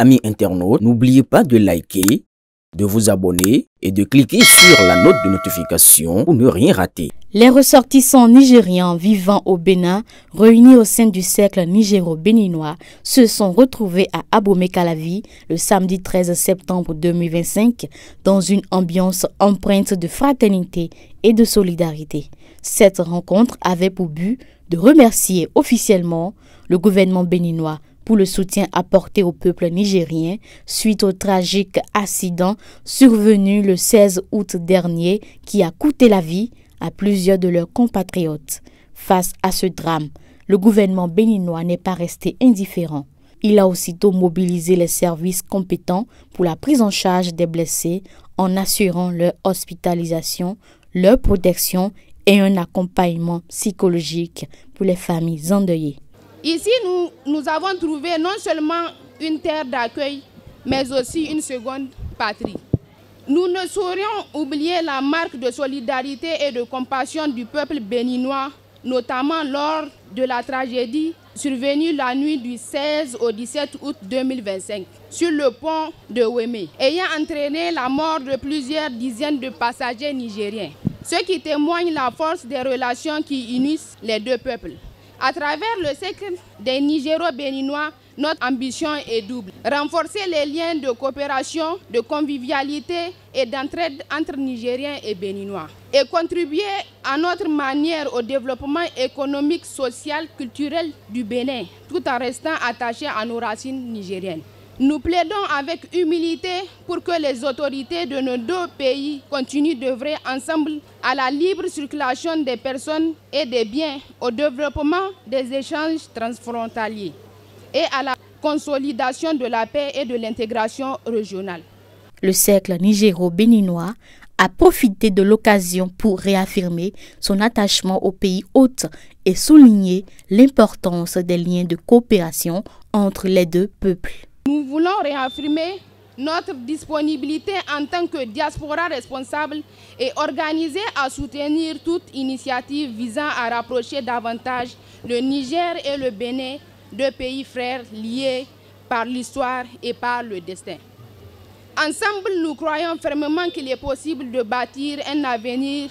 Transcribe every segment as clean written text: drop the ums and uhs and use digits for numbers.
amis internautes, n'oubliez pas de liker, de vous abonner et de cliquer sur la note de notification pour ne rien rater. Les ressortissants nigérians vivant au Bénin, réunis au sein du cercle nigéro-béninois, se sont retrouvés à Abomey-Calavi le samedi 13 septembre 2025 dans une ambiance empreinte de fraternité et de solidarité. Cette rencontre avait pour but de remercier officiellement le gouvernement béninois pour le soutien apporté au peuple nigérien suite au tragique accident survenu le 16 août dernier qui a coûté la vie à plusieurs de leurs compatriotes. Face à ce drame, le gouvernement béninois n'est pas resté indifférent. Il a aussitôt mobilisé les services compétents pour la prise en charge des blessés en assurant leur hospitalisation, leur protection et un accompagnement psychologique pour les familles endeuillées. Ici, nous avons trouvé non seulement une terre d'accueil, mais aussi une seconde patrie. Nous ne saurions oublier la marque de solidarité et de compassion du peuple béninois, notamment lors de la tragédie survenue la nuit du 16 au 17 août 2025 sur le pont de Ouémé, ayant entraîné la mort de plusieurs dizaines de passagers nigériens, ce qui témoigne la force des relations qui unissent les deux peuples. À travers le cercle des Nigéro-Béninois, notre ambition est double. Renforcer les liens de coopération, de convivialité et d'entraide entre Nigériens et Béninois. Et contribuer à notre manière au développement économique, social, culturel du Bénin, tout en restant attachés à nos racines nigériennes. Nous plaidons avec humilité pour que les autorités de nos deux pays continuent d'œuvrer ensemble à la libre circulation des personnes et des biens, au développement des échanges transfrontaliers et à la consolidation de la paix et de l'intégration régionale. Le cercle nigéro-béninois a profité de l'occasion pour réaffirmer son attachement au pays hôte et souligner l'importance des liens de coopération entre les deux peuples. Nous voulons réaffirmer notre disponibilité en tant que diaspora responsable et organisée à soutenir toute initiative visant à rapprocher davantage le Niger et le Bénin, deux pays frères liés par l'histoire et par le destin. Ensemble, nous croyons fermement qu'il est possible de bâtir un avenir,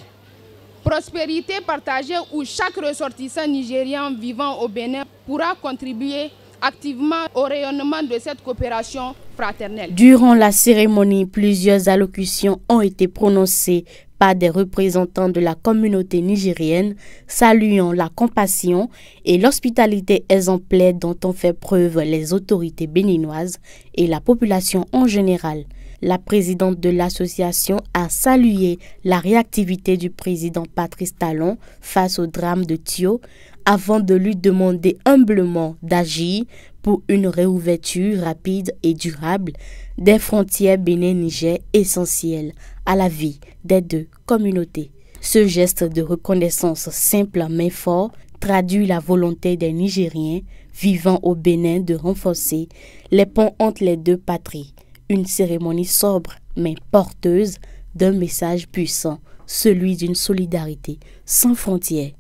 prospérité partagée où chaque ressortissant nigérien vivant au Bénin pourra contribuer activement au rayonnement de cette coopération fraternelle. Durant la cérémonie, plusieurs allocutions ont été prononcées par des représentants de la communauté nigérienne, saluant la compassion et l'hospitalité exemplaire dont ont fait preuve les autorités béninoises et la population en général. La présidente de l'association a salué la réactivité du président Patrice Talon face au drame de Thio, avant de lui demander humblement d'agir pour une réouverture rapide et durable des frontières Bénin-Niger essentielles à la vie des deux communautés. Ce geste de reconnaissance simple mais fort traduit la volonté des Nigériens vivant au Bénin de renforcer les ponts entre les deux patries. Une cérémonie sobre mais porteuse d'un message puissant, celui d'une solidarité sans frontières.